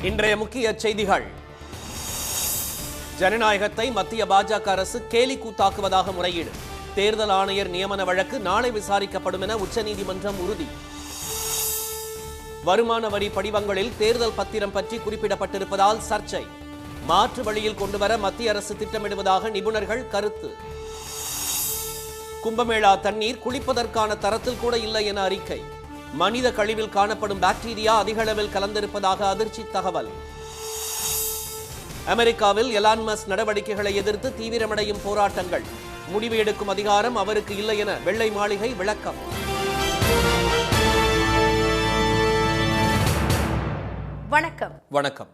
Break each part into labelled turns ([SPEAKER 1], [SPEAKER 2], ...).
[SPEAKER 1] இன்றைய முக்கிய செய்திகள். ஜனநாயகத்தை மத்திய பாஜக அரசு கேலி கூத்தாக்குவதாக முறையீடு. தேர்தல் ஆணையர் நியமன வழக்கு நாளை விசாரிக்கப்படும் என உச்சநீதிமன்றம் உறுதி. வருமான வரி படிவங்களில் தேர்தல் பத்திரம் பற்றி குறிப்பிடப்பட்டிருப்பதால் சர்ச்சை. மாற்று வழியில் கொண்டுவர மத்திய அரசு திட்டமிடுவதாக நிபுணர்கள் கருத்து. கும்பமேளா தண்ணீர் குளிப்பதற்கான தரத்தில் கூட இல்லை என அறிக்கை. மனித கழிவில் காணப்படும் பாக்டீரியா அதிக அளவில் கலந்திருப்பதாக அதிர்ச்சி தகவல். அமெரிக்காவில் எலான் மஸ்க் நடவடிக்கைகளை எதிர்த்து தீவிரமடையும் போராட்டங்கள். முடிவு எடுக்கும் அதிகாரம் அவருக்கு இல்லை என வெள்ளை மாளிகை விளக்கம்.
[SPEAKER 2] வணக்கம்.
[SPEAKER 1] வணக்கம்.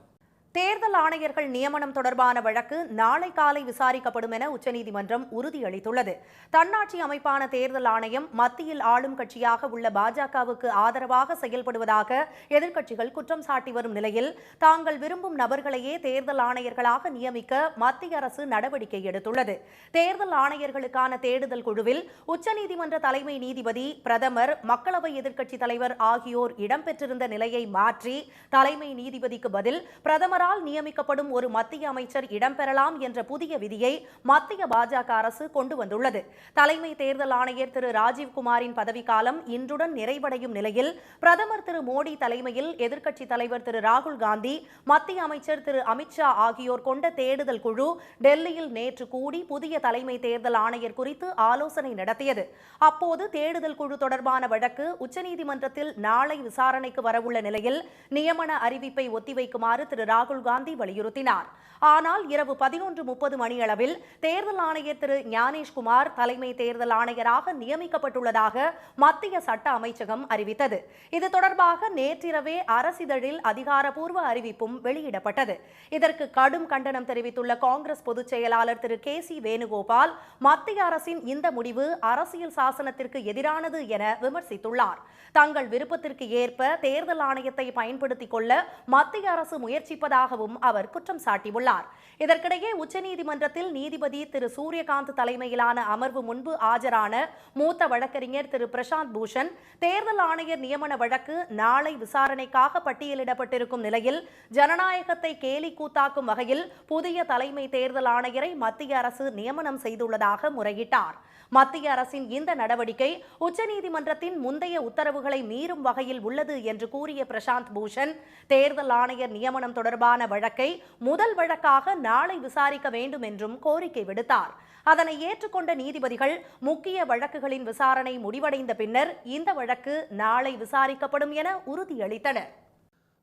[SPEAKER 2] தேர்தல் ஆணையர்கள் நியமனம் தொடர்பான வழக்கு நாளை காலை விசாரிக்கப்படும் என உச்சநீதிமன்றம் உறுதியளித்துள்ளது. தன்னாட்சி அமைப்பான தேர்தல் ஆணையம் மத்தியில் ஆளும் கட்சியாக உள்ள பாஜகவுக்கு ஆதரவாக செயல்படுவதாக எதிர்க்கட்சிகள் குற்றம் சாட்டி வரும் நிலையில் தாங்கள் விரும்பும் நபர்களையே தேர்தல் ஆணையர்களாக நியமிக்க மத்திய அரசு நடவடிக்கை எடுத்துள்ளது. தேர்தல் ஆணையர்களுக்கான தேடுதல் குழுவில் உச்சநீதிமன்ற தலைமை நீதிபதி, பிரதமர், மக்களவை எதிர்க்கட்சித் தலைவர் ஆகியோர் இடம்பெற்றிருந்த நிலையை மாற்றி தலைமை நீதிபதிக்கு பதில் பிரதமர் நியமிக்கப்படும் ஒரு மத்திய அமைச்சர் இடம்பெறலாம் என்ற புதிய விதியை மத்திய பாஜக அரசு கொண்டு வந்துள்ளது. தலைமை தேர்தல் ஆணையர் திரு ராஜீவ்குமாரின் பதவிக்காலம் இன்றுடன் நிறைவடையும் நிலையில் பிரதமர் திரு மோடி தலைமையில் எதிர்க்கட்சித் தலைவர் திரு ராகுல் காந்தி, மத்திய அமைச்சர் திரு அமித்ஷா ஆகியோர் கொண்ட தேடுதல் குழு டெல்லியில் நேற்று கூடி புதிய தலைமை தேர்தல் ஆணையர் குறித்து ஆலோசனை நடத்தியது. அப்போது தேடுதல் குழு தொடர்பான வழக்கு உச்சநீதிமன்றத்தில் நாளை விசாரணைக்கு வரவுள்ள நிலையில் நியமன அறிவிப்பை ஒத்திவைக்குமாறு திரு ராகுல் காந்தி வலியுறுத்தினார். ஆனால் இரவு 11:30 மணியளவில் தேர்தல் ஆணையர் திரு ஞானேஷ்குமார் தலைமை தேர்தல் ஆணையராக நியமிக்கப்பட்டுள்ளதாக மத்திய சட்ட அமைச்சகம் அறிவித்தது. இது தொடர்பாக நேற்றிரவே அரசிதழில் அதிகாரப்பூர்வ அறிவிப்பும் வெளியிடப்பட்டது. இதற்கு கடும் கண்டனம் தெரிவித்துள்ள காங்கிரஸ் பொதுச் செயலாளர் திரு கே.சி. வேணுகோபால் மத்திய அரசின் இந்த முடிவு அரசியல் சாசனத்திற்கு எதிரானது என விமர்சித்துள்ளார். தங்கள் விருப்பத்திற்கு ஏற்ப தேர்தல் ஆணையத்தை பயன்படுத்திக் கொள்ள மத்திய அரசு முயற்சிப்பதாகவும் அவர் குற்றம் சாட்டியுள்ளார். இதற்கிடையே உச்சநீதிமன்றத்தில் நீதிபதி திரு சூரியகாந்த் தலைமையிலான அமர்வு முன்பு ஆஜரான மூத்த வழக்கறிஞர் திரு பிரசாந்த் பூஷன் தேர்தல் ஆணையர் நியமன வழக்கு நாளை விசாரணைக்காக பட்டியலிடப்பட்டிருக்கும் நிலையில் ஜனநாயகத்தை கேலி கூத்தாக்கும் வகையில் புதிய தலைமை தேர்தல் ஆணையரை மத்திய அரசு நியமனம் செய்துள்ளதாக முறையிட்டார். மத்திய அரசின் இந்த நடவடிக்கை உச்சநீதிமன்றத்தின் முந்தைய உத்தரவுகளை மீறும் வகையில் உள்ளது என்று கூறிய பிரசாந்த் பூஷன் தேர்தல் ஆணையர் நியமனம் தொடர்பான வழக்கை முதல் வழக்காக நாளை விசாரிக்க வேண்டும் என்றும் கோரிக்கை விடுத்தார். அதனை ஏற்றுக்கொண்ட நீதிபதிகள் முக்கிய வழக்குகளின் விசாரணை முடிவடைந்த பின்னர் இந்த வழக்கு நாளை விசாரிக்கப்படும் என உறுதியளித்தனர்.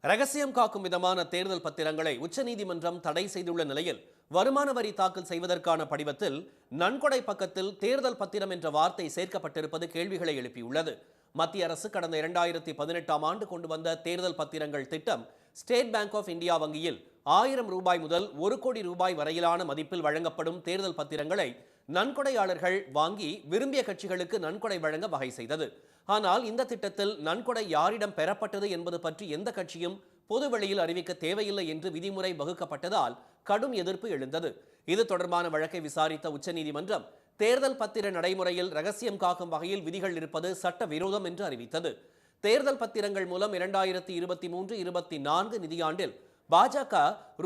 [SPEAKER 1] ரகசியம் காக்கும் விதமான தேர்தல் பத்திரங்களை உச்சநீதிமன்றம் தடை செய்துள்ள நிலையில் வருமான வரி தாக்கல் செய்வதற்கான படிவத்தில் நன்கொடை பக்கத்தில் தேர்தல் பத்திரம் என்ற வார்த்தை சேர்க்கப்பட்டிருப்பது கேள்விகளை எழுப்பியுள்ளது. மத்திய அரசு கடந்த 2018ஆம் ஆண்டு கொண்டு வந்த தேர்தல் பத்திரங்கள் திட்டம் ஸ்டேட் பேங்க் ஆஃப் இந்தியா வங்கியில் 1000 ரூபாய் முதல் 1 கோடி ரூபாய் வரையிலான மதிப்பில் வழங்கப்படும் தேர்தல் பத்திரங்களை நன்கொடையாளர்கள் வாங்கி விரும்பிய கட்சிகளுக்கு நன்கொடை வழங்க வகை செய்தது. ஆனால் இந்த திட்டத்தில் நன்கொடை யாரிடம் பெறப்பட்டது என்பது பற்றி எந்த கட்சியும் பொது வெளியில் அறிவிக்க தேவையில்லை என்று விதிமுறை வகுக்கப்பட்டதால் கடும் எதிர்ப்பு எழுந்தது. இது தொடர்பான வழக்கை விசாரித்த உச்சநீதிமன்றம் தேர்தல் பத்திர நடைமுறையில் ரகசியம் காக்கும் வகையில் விதிகள் இருப்பது சட்ட விரோதம் என்று அறிவித்தது. தேர்தல் பத்திரங்கள் மூலம் 2023-24 நிதியாண்டில் பாஜக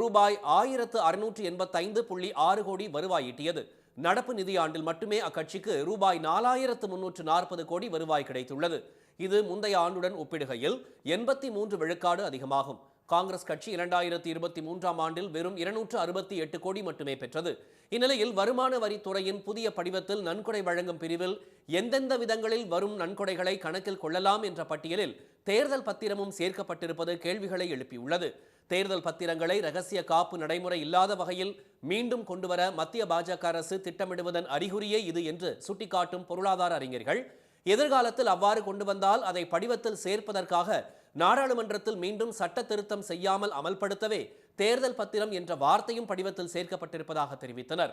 [SPEAKER 1] ரூபாய் 1685.6 கோடி வருவாய் ஈட்டியது. நடப்பு நிதியாண்டில் மட்டுமே அக்கட்சிக்கு ரூபாய் 4340 கோடி வருவாய் கிடைத்துள்ளது. இது முந்தைய ஆண்டுடன் ஒப்பிடுகையில் 83 விழுக்காடு அதிகமாகும். காங்கிரஸ் கட்சி 2023ஆம் ஆண்டில் வெறும் 268 கோடி மட்டுமே பெற்றது. இந்நிலையில் வருமான வரித்துறையின் புதிய படிவத்தில் நன்கொடை வழங்கும் பிரிவில் எந்தெந்த விதங்களில் வரும் நன்கொடைகளை கணக்கில் கொள்ளலாம் என்ற பட்டியலில் தேர்தல் பத்திரமும் சேர்க்கப்பட்டிருப்பது கேள்விகளை எழுப்பியுள்ளது. தேர்தல் பத்திரங்களை ரகசிய காப்பு நடைமுறை இல்லாத வகையில் மீண்டும் கொண்டுவர மத்திய பாஜக அரசு திட்டமிடுவதன் அறிகுறியே இது என்று சுட்டிக்காட்டும் பொருளாதார அறிஞர்கள், எதிர்காலத்தில் அவ்வாறு கொண்டு வந்தால் அதை படிவத்தில் சேர்ப்பதற்காக நாடாளுமன்றத்தில் மீண்டும் சட்ட திருத்தம் செய்யாமல் அமல்படுத்தவே தேர்தல் பத்திரம் என்ற வார்த்தையும் படிவத்தில் சேர்க்கப்பட்டிருப்பதாக தெரிவித்தனர்.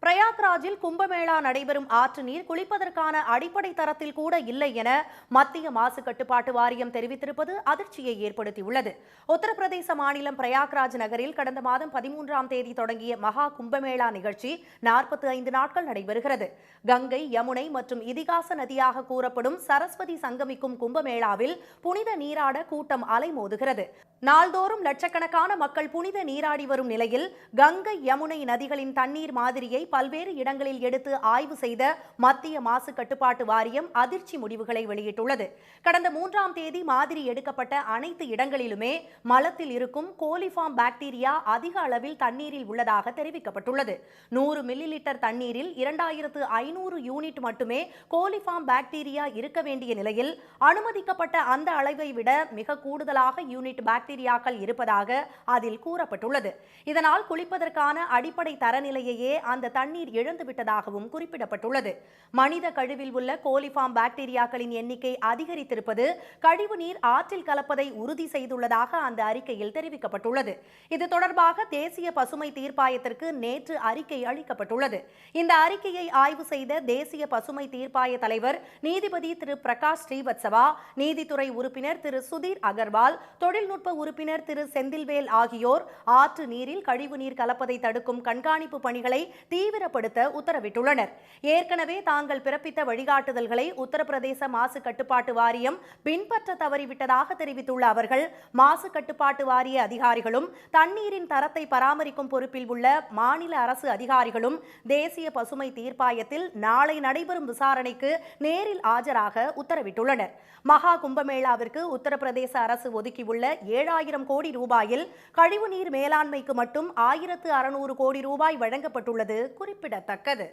[SPEAKER 2] பிரயாக்ராஜில் கும்பமேளா நடைபெறும் ஆற்று நீர் குளிப்பதற்கான அடிப்படை தரத்தில் கூட இல்லை என மத்திய மாசு கட்டுப்பாட்டு வாரியம் தெரிவித்திருப்பது அதிர்ச்சியை ஏற்படுத்தியுள்ளது. உத்தரப்பிரதேச மாநிலம் பிரயாக்ராஜ் நகரில் கடந்த மாதம் 13ஆம் தேதி தொடங்கிய மகா கும்பமேளா நிகழ்ச்சி 45 நாட்கள் நடைபெறுகிறது. கங்கை, யமுனை மற்றும் இதிகாச நதியாக கூறப்படும் சரஸ்வதி சங்கமிக்கும் கும்பமேளாவில் புனித நீராட கூட்டம் அலைமோதுகிறது. நாள்தோறும் லட்சக்கணக்கான மக்கள் புனித நீராடி வரும் நிலையில் கங்கை, யமுனை நதிகளின் தண்ணீர் மாதிரியை பல்வேறு இடங்களில் எடுத்து ஆய்வு செய்த மத்திய மாசு கட்டுப்பாட்டு வாரியம் அதிர்ச்சி முடிவுகளை வெளியிட்டுள்ளது. கடந்த 3ஆம் தேதி மாதிரி எடுக்கப்பட்ட அனைத்து இடங்களிலுமே மலத்தில் இருக்கும் கோலிஃபார்ம் பாக்டீரியா அதிக அளவில் தண்ணீரில் உள்ளதாக தெரிவிக்கப்பட்டுள்ளது. 100 மில்லி லிட்டர் தண்ணீரில் 2500 யூனிட் மட்டுமே கோலிஃபார்ம் பாக்டீரியா இருக்க வேண்டிய நிலையில் அனுமதிக்கப்பட்ட அந்த அளவை விட மிக கூடுதலாக யூனிட் பாக்டீரியாக்கள் இருப்பதாக அதில் கூறப்பட்டுள்ளது. இதனால் குளிப்பதற்கான அடிப்படை தரநிலையையே அந்த தண்ணீர் இழந்துவிட்டதாகவும் குறிப்பிடப்பட்டுள்ளது. மனித கழிவில் உள்ள கோலிஃபார்ம் பாக்டீரியாக்களின் எண்ணிக்கை அதிகரித்திருப்பது கழிவு நீர் ஆற்றில் கலப்பதை உறுதி செய்துள்ளதாக அந்த அறிக்கையில் தெரிவிக்கப்பட்டுள்ளது. இது தொடர்பாக தேசிய பசுமை தீர்ப்பாயத்திற்கு நேற்று அறிக்கை அளிக்கப்பட்டுள்ளது. இந்த அறிக்கையை ஆய்வு செய்த தேசிய பசுமை தீர்ப்பாய தலைவர் நீதிபதி திரு பிரகாஷ் ஸ்ரீவத்சவா, நீதித்துறை உறுப்பினர் திரு சுதீர் அகர்வால், தொழில்நுட்ப உறுப்பினர் திரு செந்தில்வேல் ஆகியோர் ஆற்று நீரில் கழிவு நீர் கலப்பதை தடுக்கும் கண்காணிப்பு பணிகளை தீவிரப்படுத்த உத்தரவிட்டுள்ளனர். ஏற்கனவே தாங்கள் பிறப்பித்த வழிகாட்டுதல்களை உத்தரப்பிரதேச மாசு கட்டுப்பாட்டு வாரியம் பின்பற்ற தவறிவிட்டதாக தெரிவித்துள்ள அவர்கள், மாசு கட்டுப்பாட்டு வாரிய அதிகாரிகளும் தண்ணீரின் தரத்தை பராமரிக்கும் பொறுப்பில் உள்ள மாநில அரசு அதிகாரிகளும் தேசிய பசுமை தீர்ப்பாயத்தில் நாளை நடைபெறும் விசாரணைக்கு நேரில் ஆஜராக உத்தரவிட்டுள்ளனர். மகா கும்பமேளாவிற்கு உத்தரப்பிரதேச அரசு ஒதுக்கியுள்ள 7000 கோடி ரூபாயில் கழிவுநீர் மேலாண்மைக்கு மட்டும் 1600 கோடி ரூபாய் வழங்கப்பட்டுள்ளது குறிப்பிடத்தக்கது.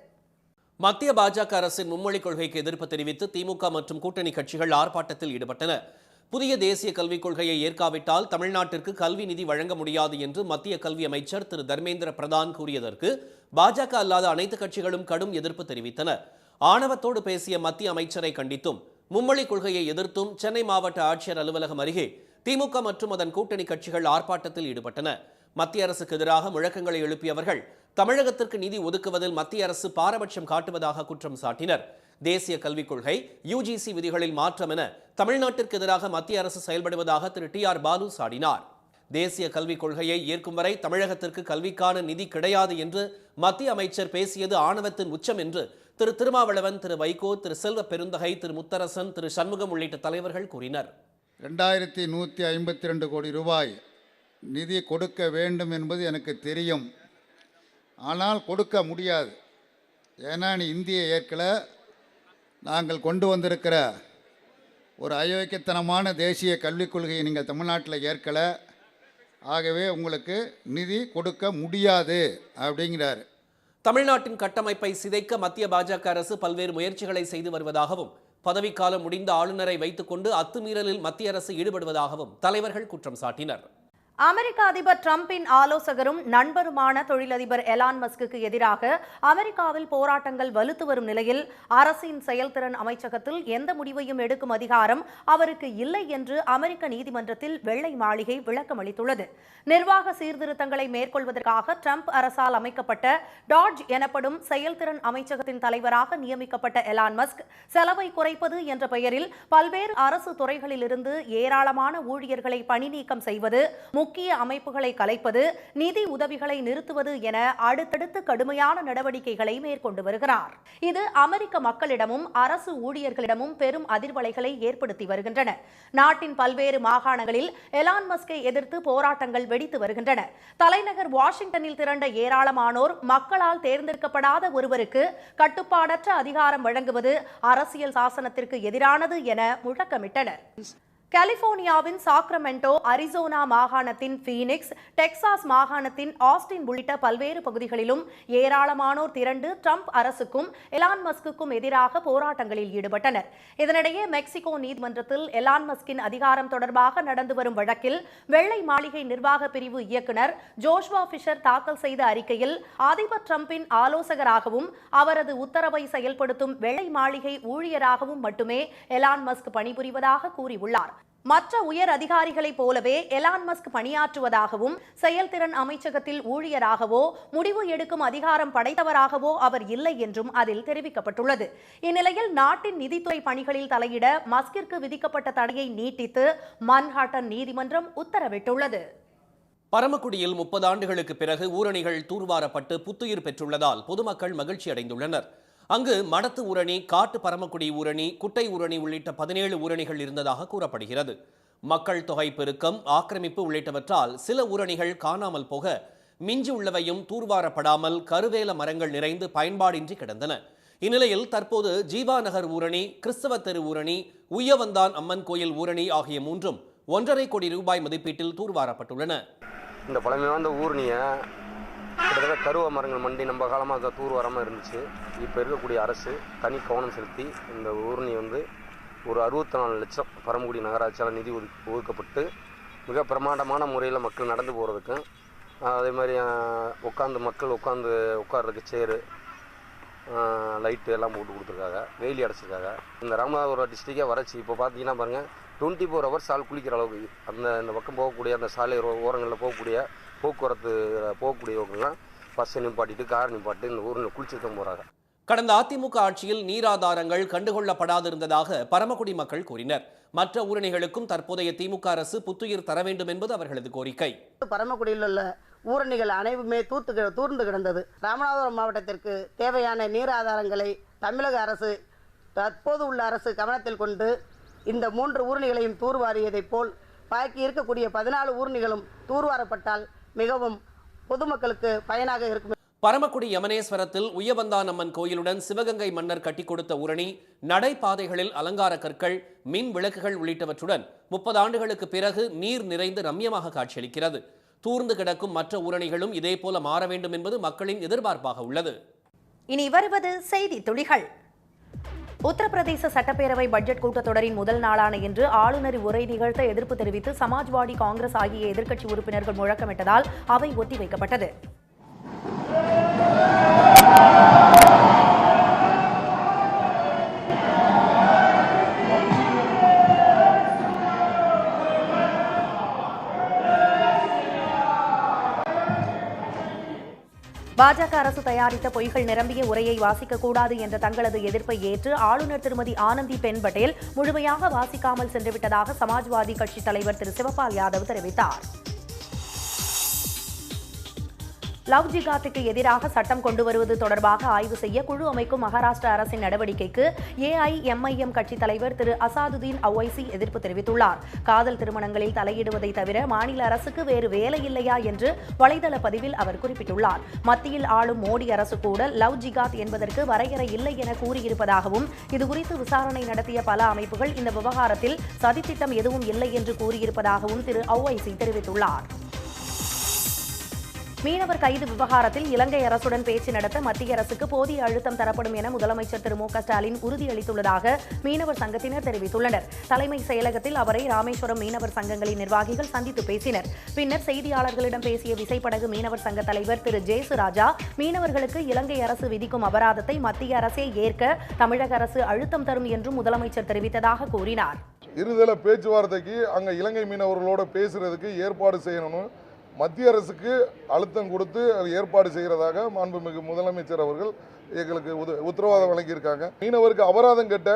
[SPEAKER 1] மத்திய பாஜக அரசின் மும்மொழி கொள்கைக்கு எதிர்ப்பு தெரிவித்து திமுக மற்றும் கூட்டணி கட்சிகள் ஆர்ப்பாட்டத்தில் ஈடுபட்டன. புதிய தேசிய கல்விக் கொள்கையை ஏற்காவிட்டால் தமிழ்நாட்டிற்கு கல்வி நிதி வழங்க முடியாது என்று மத்திய கல்வி அமைச்சர் திரு தர்மேந்திர பிரதான் கூறியதற்கு பாஜக அல்லாத அனைத்து கட்சிகளும் கடும் எதிர்ப்பு தெரிவித்தன. ஆணவத்தோடு பேசிய மத்திய அமைச்சரை கண்டித்தும் மும்மொழி கொள்கையை எதிர்த்தும் சென்னை மாவட்ட ஆட்சியர் அலுவலகம் அருகே திமுக மற்றும் அதன் கூட்டணி கட்சிகள் ஆர்ப்பாட்டத்தில் ஈடுபட்டன. மத்திய அரசுக்கு எதிராக முழக்கங்களை எழுப்பியவர்கள் தமிழகத்திற்கு நிதி ஒதுக்குவதில் மத்திய அரசு பாரபட்சம் காட்டுவதாக குற்றம் சாட்டினர். தேசிய கல்விக் கொள்கை, யுஜிசி விதிகளில் மாற்றம் என தமிழ்நாட்டிற்கு எதிராக மத்திய அரசு செயல்படுவதாக திரு டி.ஆர். பாலு சாடினார். தேசிய கல்விக் கொள்கையை ஏற்கும் வரை தமிழகத்திற்கு கல்விக்கான நிதி கிடையாது என்று மத்திய அமைச்சர் பேசியது ஆணவத்தின் உச்சம் என்று திரு திருமாவளவன், திரு வைகோ, திரு செல்வ பெருந்தகை, திரு முத்தரசன், திரு சண்முகம் உள்ளிட்ட தலைவர்கள் கூறினர்.
[SPEAKER 3] 2152 கோடி ரூபாய் நிதி கொடுக்க வேண்டும் என்பது எனக்கு தெரியும். ஆனால் கொடுக்க முடியாது. ஏன்னா நீ இந்தியை ஏற்கலை. நாங்கள் கொண்டு வந்திருக்கிற ஒரு அயோக்கியத்தனமான தேசிய கல்விக் கொள்கையை நீங்கள் தமிழ்நாட்டில் ஏற்கலை. ஆகவே உங்களுக்கு நிதி கொடுக்க முடியாது அப்படிங்கிறார்.
[SPEAKER 1] தமிழ்நாட்டின் கட்டமைப்பை சிதைக்க மத்திய பாஜக அரசு பல்வேறு முயற்சிகளை செய்து வருவதாகவும், பதவிக்காலம் முடிந்த ஆளுநரை வைத்துக்கொண்டு அத்துமீறலில் மத்திய அரசு ஈடுபடுவதாகவும் தலைவர்கள் குற்றம் சாட்டினர்.
[SPEAKER 2] அமெரிக்க அதிபர் டிரம்பின் ஆலோசகரும் நண்பருமான தொழிலதிபர் எலான் மஸ்குக்கு எதிராக அமெரிக்காவில் போராட்டங்கள் வலுத்து வரும் நிலையில் அரசின் செயல்திறன் அமைச்சகத்தில் எந்த முடிவையும் எடுக்கும் அதிகாரம் அவருக்கு இல்லை என்று அமெரிக்க நீதிமன்றத்தில் வெள்ளை மாளிகை விளக்கம் அளித்துள்ளது. நிர்வாக சீர்திருத்தங்களை மேற்கொள்வதற்காக டிரம்ப் அரசால் அமைக்கப்பட்ட டாட்ஜ் எனப்படும் செயல்திறன் அமைச்சகத்தின் தலைவராக நியமிக்கப்பட்ட எலான் மஸ்க் செலவை குறைப்பது என்ற பெயரில் பல்வேறு அரசு துறைகளிலிருந்து ஏராளமான ஊழியர்களை பணி நீக்கம் செய்வது, முக்கிய அமைப்புகளை கலைப்பது, நிதி உதவிகளை நிறுத்துவது என அடுத்தடுத்து கடுமையான நடவடிக்கைகளை மேற்கொண்டு வருகிறார். இது அமெரிக்க மக்களிடமும் அரசு ஊழியர்களிடமும் பெரும் அதிர்வலைகளை ஏற்படுத்தி வருகின்றன. நாட்டின் பல்வேறு மாகாணங்களில் எலான் மஸ்கை எதிர்த்து போராட்டங்கள் வெடித்து வருகின்றன. தலைநகர் வாஷிங்டனில் திரண்ட ஏராளமானோர் மக்களால் தேர்ந்தெடுக்கப்படாத ஒருவருக்கு கட்டுப்பாடற்ற அதிகாரம் வழங்குவது அரசியல் சாசனத்திற்கு எதிரானது என முழக்கமிட்டனர். கலிபோர்னியாவின் சாக்ரமெண்டோ, அரிசோனா மாகாணத்தின் பீனிக்ஸ், டெக்சாஸ் மாகாணத்தின் ஆஸ்டின் உள்ளிட்ட பல்வேறு பகுதிகளிலும் ஏராளமானோர் திரண்டு ட்ரம்ப் அரசுக்கும் எலான் மஸ்குக்கும் எதிராக போராட்டங்களில் ஈடுபட்டனர். இதனிடையே மெக்சிகோ நீதிமன்றத்தில் எலான் மஸ்கின் அதிகாரம் தொடர்பாக நடந்து வரும் வழக்கில் வெள்ளை மாளிகை நிர்வாக பிரிவு இயக்குநர் ஜோஷ்வா ஃபிஷர் தாக்கல் செய்த அறிக்கையில் அதிபர் ட்ரம்பின் ஆலோசகராகவும் அவரது உத்தரவை செயல்படுத்தும் வெள்ளை மாளிகை ஊழியராகவும் மட்டுமே எலான் மஸ்க் பணிபுரிவதாக கூறியுள்ளார். மற்ற உயர் அதிகாரிகளைப் போலவே எலான் மஸ்க் பணியாற்றுவதாகவும் செயல்திறன் அமைச்சகத்தில் ஊழியராகவோ முடிவு எடுக்கும் அதிகாரம் படைத்தவராகவோ அவர் இல்லை என்றும் அதில் தெரிவிக்கப்பட்டுள்ளது. இந்நிலையில் நாட்டின் நிதித்துறை பணிகளில் தலையிட மஸ்கிற்கு விதிக்கப்பட்ட தடையை நீட்டித்து மன்ஹாட்டன் நீதிமன்றம் உத்தரவிட்டுள்ளது.
[SPEAKER 1] பரமக்குடியில் 30 ஆண்டுகளுக்கு பிறகு ஊரணிகள் தூர்வாரப்பட்டு புத்துயிர் பெற்றுள்ளதால் பொதுமக்கள் மகிழ்ச்சி அடைந்துள்ளனர். அங்கு மடத்து ஊரணி, காட்டு பரமக்குடி ஊரணி, குட்டை ஊரணி உள்ளிட்ட 17 ஊரணிகள் இருந்ததாக கூறப்படுகிறது. மக்கள் தொகை பெருக்கம், ஆக்கிரமிப்பு உள்ளிட்டவற்றால் சில ஊரணிகள் காணாமல் போக மிஞ்சி உள்ளவையும் தூர்வாரப்படாமல் கருவேல மரங்கள் நிறைந்து பயன்பாடின்றி கிடந்தன. இந்நிலையில் தற்போது ஜீவா நகர் ஊரணி, கிறிஸ்தவ தெரு ஊரணி, உய்யவந்தான் அம்மன் கோயில் ஊரணி ஆகிய மூன்றும் 1.5 கோடி ரூபாய் மதிப்பீட்டில் தூர்வாரப்பட்டுள்ளன.
[SPEAKER 4] இந்த பழமை வாய்ந்த ஊரணியை கிட்டத்தட்ட கருவ மரங்கள் மண்டி நம்ம காலமாக அதை தூர் வராமல் இருந்துச்சு. இப்போ இருக்கக்கூடிய அரசு தனி கவனம் செலுத்தி இந்த ஊரணி ஒரு 64 லட்சம் பரமக்குடி நகராட்சியால் நிதி ஒதுக்கப்பட்டு மிக பிரமாண்டமான முறையில் மக்கள் நடந்து போகிறதுக்கும், அதே மாதிரி மக்கள் உட்கார்றதுக்கு சேரு, லைட்டு எல்லாம் போட்டு கொடுத்துருக்காங்க, வெயிலி அடைச்சிருக்காங்க. இந்த ராமநாதபுரம் டிஸ்ட்ரிக்டே வறட்சி. இப்போ பார்த்தீங்கன்னா பாருங்கள், 24 ஹவர்ஸ் ஆள் குளிக்கிற அளவுக்கு இந்த பக்கம் போகக்கூடிய அந்த சாலை ஓரங்களில் போகக்கூடியவங்கலாம் பஸ்ஸை நிப்பாட்டிட்டு கார் நிப்பாட்டு இந்த ஊரில் குளிச்சுட்டு போகிறாங்க.
[SPEAKER 1] கடந்த அதிமுக ஆட்சியில் நீராதாரங்கள் கண்டுகொள்ளப்படாதிருந்ததாக பரமக்குடி மக்கள் கூறினர். மற்ற ஊரணிகளுக்கும் தற்போதைய திமுக அரசு புத்துயிர் தர வேண்டும் என்பது அவர்களது கோரிக்கை.
[SPEAKER 5] பரமக்குடியில் உள்ள ஊரணிகள் அனைவுமே தூர்ந்து கிடந்தது. ராமநாதபுரம் மாவட்டத்திற்கு தேவையான நீர் ஆதாரங்களை தமிழக அரசு, தற்போது உள்ள அரசு கவனத்தில் கொண்டு இந்த 3 ஊரணிகளையும் தூர்வாரியதைப் போல் பாக்கி இருக்கக்கூடிய 14 ஊரணிகளும் தூர்வாரப்பட்டால் மிகவும் பொதுமக்களுக்கு பயனாக இருக்கும்.
[SPEAKER 1] பரமக்குடி யமனேஸ்வரத்தில் உய்யவந்தான் அம்மன் கோயிலுடன் சிவகங்கை மன்னர் கட்டி கொடுத்த ஊரணி, நடைபாதைகளில் அலங்கார கற்கள், மின் விளக்குகள் உள்ளிட்டவற்றுடன் 30 ஆண்டுகளுக்கு பிறகு நீர் நிறைந்து ரம்யமாக காட்சியளிக்கிறது. தூர்ந்து கிடக்கும் மற்ற ஊரணிகளும் இதேபோல மாற வேண்டும் என்பது மக்களின் எதிர்பார்ப்பாக உள்ளது.
[SPEAKER 2] இனி வருவது செய்தி துளிகள். உத்தரப்பிரதேச சட்டப்பேரவை பட்ஜெட் கூட்டத்தொடரின் முதல் நாளான இன்று ஆளுநர் உரை நிகழ்த்த எதிர்ப்பு தெரிவித்து சமாஜ்வாடி, காங்கிரஸ் ஆகிய எதிர்க்கட்சி உறுப்பினர்கள் முழக்கமிட்டதால் அவை ஒத்திவைக்கப்பட்டது. பாஜக அரசு தயாரித்த பொய்கள் நிரம்பிய உரையை வாசிக்கக்கூடாது என்ற தங்களது எதிர்ப்பை ஏற்று ஆளுநர் திருமதி ஆனந்தி பென் பட்டேல் முழுமையாக வாசிக்காமல் சென்றுவிட்டதாக சமாஜ்வாதி கட்சி தலைவர் திரு சிவபால் யாதவ் தெரிவித்தார். லவ் ஜிகாத்துக்கு எதிராக சட்டம் கொண்டு வருவது தொடர்பாக ஆய்வு செய்ய குழு அமைக்கும் மகாராஷ்டிரா அரசின் நடவடிக்கைக்கு ஏஐஎம்ஐஎம் கட்சித் தலைவர் திரு அசாதுதீன் ஒவைசி எதிர்ப்பு தெரிவித்துள்ளார். காதல் திருமணங்களில் தலையிடுவதை தவிர மாநில அரசுக்கு வேறு வேலை இல்லையா என்று வலைதள பதிவில் அவர் குறிப்பிட்டுள்ளார். மத்தியில் ஆளும் மோடி அரசு கூட லவ் ஜிகாத் என்பதற்கு வரையறை இல்லை என கூறியிருப்பதாகவும், இதுகுறித்து விசாரணை நடத்திய பல அமைப்புகள் இந்த விவகாரத்தில் சதித்திட்டம் எதுவும் இல்லை என்று கூறியிருப்பதாகவும் திரு ஒவைசி தெரிவித்துள்ளார். மீனவர் கைது விவகாரத்தில் இலங்கை அரசுடன் பேச்சு நடத்த மத்திய அரசுக்கு போதிய அழுத்தம் தரப்படும் என முதலமைச்சர் திரு மு க ஸ்டாலின் உறுதியளித்துள்ளதாக மீனவர் சங்கத்தினர் தெரிவித்துள்ளனர். தலைமை செயலகத்தில் அவரை ராமேஸ்வரம் மீனவர் சங்கங்களின் நிர்வாகிகள் சந்தித்து பேசினர். பின்னர் செய்தியாளர்களிடம் பேசிய விசைப்படகு மீனவர் சங்க தலைவர் திரு ஜேசு ராஜா, மீனவர்களுக்கு இலங்கை அரசு விதிக்கும் அபராதத்தை மத்திய அரசே ஏற்க தமிழக அரசு அழுத்தம் தரும் என்றும் முதலமைச்சர் தெரிவித்ததாக கூறினார்.
[SPEAKER 6] இருதல பேச்சுவார்த்தைக்கு அங்க இலங்கை மீனவர்களோட பேசுறதுக்கு ஏற்பாடு செய்யணும், மத்திய அரசுக்கு அழுத்தம் கொடுத்து ஏற்பாடு செய்கிறதாக மாண்புமிகு முதலமைச்சர் அவர்கள் எங்களுக்கு உத்தரவாதம் வழங்கியிருக்காங்க. மீனவருக்கு அபராதம் கட்ட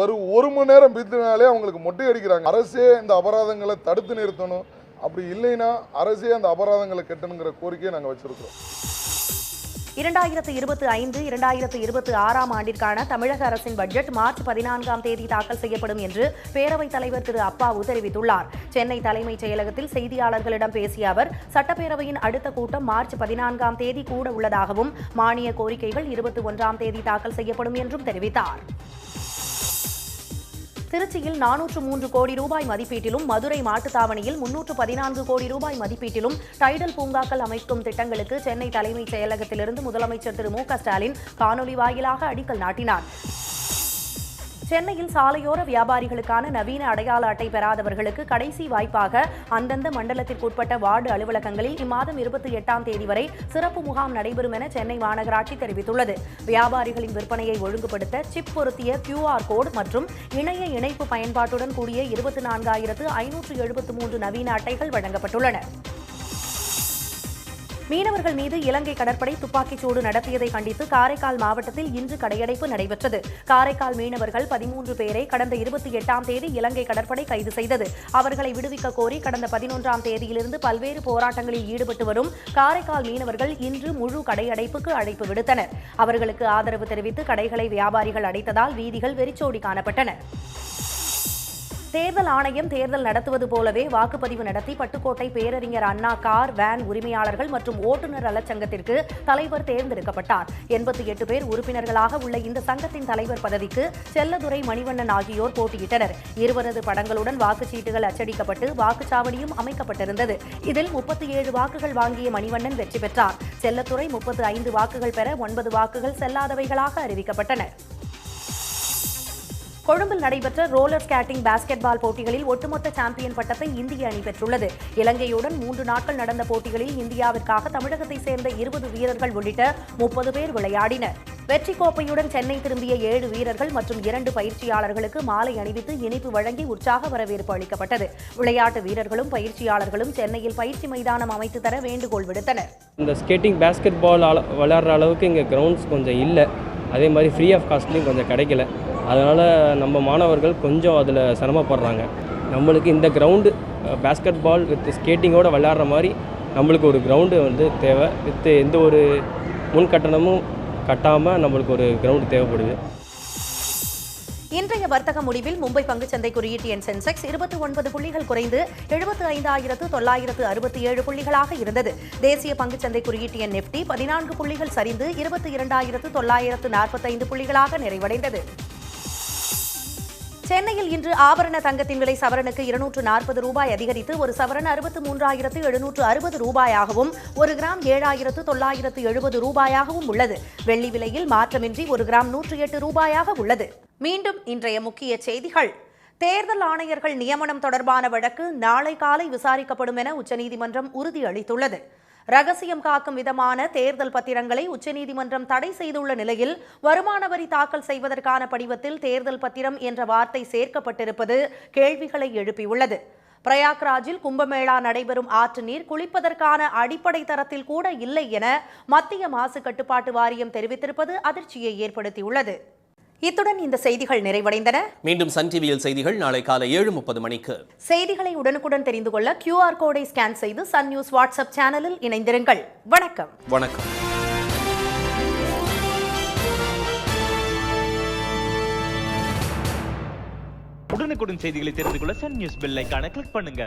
[SPEAKER 6] ஒரு மணி நேரம் பிடித்தனாலே அவங்களுக்கு மொட்டை அடிக்கிறாங்க. அரசே இந்த அபராதங்களை தடுத்து நிறுத்தணும், அப்படி இல்லைன்னா அரசே அந்த அபராதங்களை கட்டணுங்கிற கோரிக்கையை நாங்கள் வச்சிருக்கிறோம்.
[SPEAKER 2] 2025-2026 ஆண்டிற்கான தமிழக அரசின் பட்ஜெட் மார்ச் 14ஆம் தேதி தாக்கல் செய்யப்படும் என்று பேரவைத் தலைவர் திரு அப்பாவு தெரிவித்துள்ளார். சென்னை தலைமைச் செயலகத்தில் செய்தியாளர்களிடம் பேசிய அவர், சட்டப்பேரவையின் அடுத்த கூட்டம் மார்ச் 14ஆம் தேதி கூட உள்ளதாகவும், மானிய கோரிக்கைகள் 21ஆம் தேதி தாக்கல் செய்யப்படும் என்றும் தெரிவித்தார். திருச்சியில் 403 கோடி ரூபாய் மதிப்பீட்டிலும், மதுரை மாட்டுத்தாவணியில் 314 கோடி ரூபாய் மதிப்பீட்டிலும் டைடல் பூங்காக்கள் அமைக்கும் திட்டங்களுக்கு சென்னை தலைமைச் செயலகத்திலிருந்து முதலமைச்சர் திரு மு க ஸ்டாலின் காணொலி வாயிலாக அடிக்கல் நாட்டினார். சென்னையில் சாலையோர வியாபாரிகளுக்கான நவீன அடையாள அட்டை பெறாதவர்களுக்கு கடைசி வாய்ப்பாக அந்தந்த மண்டலத்திற்குட்பட்ட வார்டு அலுவலகங்களில் இம்மாதம் 28ஆம் தேதி வரை சிறப்பு முகாம் நடைபெறும் என சென்னை மாநகராட்சி தெரிவித்துள்ளது. வியாபாரிகளின் விற்பனையை ஒழுங்குபடுத்த சிப் பொருத்திய QR கோடு மற்றும் இணைய இணைப்பு பயன்பாட்டுடன் கூடிய 24,573 நவீன அட்டைகள் வழங்கப்பட்டுள்ளன. மீனவர்கள் மீது இலங்கை கடற்படை துப்பாக்கிச்சூடு நடத்தியதை கண்டித்து காரைக்கால் மாவட்டத்தில் இன்று கடையடைப்பு நடைபெற்றது. காரைக்கால் மீனவர்கள் 13 பேரை கடந்த 28ஆம் தேதி இலங்கை கடற்படை கைது செய்தது. அவர்களை விடுவிக்க கோரி கடந்த 11ஆம் தேதியிலிருந்து பல்வேறு போராட்டங்களில் ஈடுபட்டு வரும் காரைக்கால் மீனவர்கள் இன்று முழு கடையடைப்புக்கு அழைப்பு விடுத்தனர். அவர்களுக்கு ஆதரவு தெரிவித்து கடைகளை வியாபாரிகள் அடைத்ததால் வீதிகள் வெறிச்சோடி காணப்பட்டன. தேர்தல் ஆணையம் தேர்தல் நடத்துவது போலவே வாக்குப்பதிவு நடத்தி பட்டுக்கோட்டை பேரறிஞர் அண்ணா கார் வேன் உரிமையாளர்கள் மற்றும் ஓட்டுநர் நலச்சங்கத்திற்கு தலைவர் தேர்ந்தெடுக்கப்பட்டார். 88 பேர் உறுப்பினர்களாக உள்ள இந்த சங்கத்தின் தலைவர் பதவிக்கு செல்லதுரை, மணிவண்ணன் ஆகியோர் போட்டியிட்டனர். இருவரது படங்களுடன் வாக்குச்சீட்டுகள் அச்சடிக்கப்பட்டு வாக்குச்சாவடியும் அமைக்கப்பட்டிருந்தது. இதில் 37 வாக்குகள் வாங்கிய மணிவண்ணன் வெற்றி பெற்றார். செல்லதுரை 35 வாக்குகள் பெற 9 வாக்குகள் செல்லாதவைகளாக அறிவிக்கப்பட்டன. கொழும்பில் நடைபெற்ற ரோலர் ஸ்கேட்டிங் பாஸ்கெட் பால் போட்டிகளில் ஒட்டுமொத்த சாம்பியன் பட்டத்தை இந்திய அணி பெற்றுள்ளது. இலங்கையுடன் 3 நாட்கள் நடந்த போட்டிகளில் இந்தியாவிற்காக தமிழகத்தை சேர்ந்த 20 வீரர்கள் உள்ளிட்ட 30 பேர் விளையாடினர். வெற்றி கோப்பையுடன் சென்னை திரும்பிய 7 வீரர்கள் மற்றும் 2 பயிற்சியாளர்களுக்கு மாலை அணிவித்து இனிப்பு வழங்கி உற்சாக வரவேற்பு அளிக்கப்பட்டது. விளையாட்டு வீரர்களும் பயிற்சியாளர்களும் சென்னையில் பயிற்சி மைதானம் அமைத்து தர வேண்டுகோள் விடுத்தனர்.
[SPEAKER 7] இந்த ஸ்கேட்டிங் பாஸ்கெட் பால் விளையாடுற அளவுக்கு இங்கே கிரவுண்ட்ஸ் கொஞ்சம் இல்லை. அதே மாதிரி ஃப்ரீ ஆஃப் காஸ்ட்லேயும் கொஞ்சம் கிடைக்கல. அதனால் நம்ம மாணவர்கள் கொஞ்சம் அதில் சிரமப்படுறாங்க. நம்மளுக்கு இந்த கிரவுண்டு பாஸ்கெட் பால் வித் ஸ்கேட்டிங்கோடு விளையாடுற மாதிரி நம்மளுக்கு ஒரு கிரவுண்டு வந்து தேவை. வித் எந்த ஒரு முன் கட்டணமும் கட்டாமல் நம்மளுக்கு ஒரு கிரவுண்டு தேவைப்படுது.
[SPEAKER 2] இன்றைய வர்த்தக முடிவில் மும்பை பங்குச்சந்தை குறியீட்டு எண் சென்செக்ஸ் 29 புள்ளிகள் குறைந்து 75,967 புள்ளிகளாக இருந்தது. தேசிய பங்குச்சந்தை குறியீட்டு எண் நிப்டி 14 புள்ளிகள் சரிந்து 22,945 புள்ளிகளாக நிறைவடைந்தது. சென்னையில் இன்று ஆபரண தங்கத்தின் விலை சவரனுக்கு 240 ரூபாய் அதிகரித்து ஒரு சவரன் 63,760 ரூபாயாகவும் ஒரு கிராம் 7,970 ரூபாயாகவும் உள்ளது. வெள்ளி விலையில் மாற்றமின்றி ஒரு கிராம் 108 ரூபாயாக உள்ளது. மீண்டும் இன்றைய முக்கிய செய்திகள். தேர்தல் ஆணையர்கள் நியமனம் தொடர்பான வழக்கு நாளை காலை விசாரிக்கப்படும் என உச்சநீதிமன்றம் உறுதியளித்துள்ளது. ரகசியம் காக்கும் விதமான தேர்தல் பத்திரங்களை உச்சநீதிமன்றம் தடை செய்துள்ள நிலையில் வருமான வரி தாக்கல் செய்வதற்கான படிவத்தில் தேர்தல் பத்திரம் என்ற வார்த்தை சேர்க்கப்பட்டிருப்பது கேள்விகளை எழுப்பியுள்ளது. பிரயாக்ராஜில் கும்பமேளா நடைபெறும் ஆற்று நீர் குளிப்பதற்கான அடிப்படை தரத்தில் கூட இல்லை என மத்திய மாசு கட்டுப்பாட்டு வாரியம் தெரிவித்திருப்பது அதிர்ச்சியை ஏற்படுத்தியுள்ளது. இத்துடன் இந்த செய்திகள் நிறைவடைந்தன.
[SPEAKER 1] மீண்டும் சன் டிவியில் செய்திகள் நாளை காலை 7:30 மணிக்கு.
[SPEAKER 2] செய்திகளை உடனுக்குடன் தெரிந்து கொள்ள QR கோடை ஸ்கேன் செய்து சன் நியூஸ் வாட்ஸ்அப் சேனலில் இணைந்திருங்கள். வணக்கம்.
[SPEAKER 1] வணக்கம்.
[SPEAKER 8] உடனுக்குடன் செய்திகளை தெரிந்து கொள்ள சன் நியூஸ் பெல் ஐகானை கிளிக் பண்ணுங்க.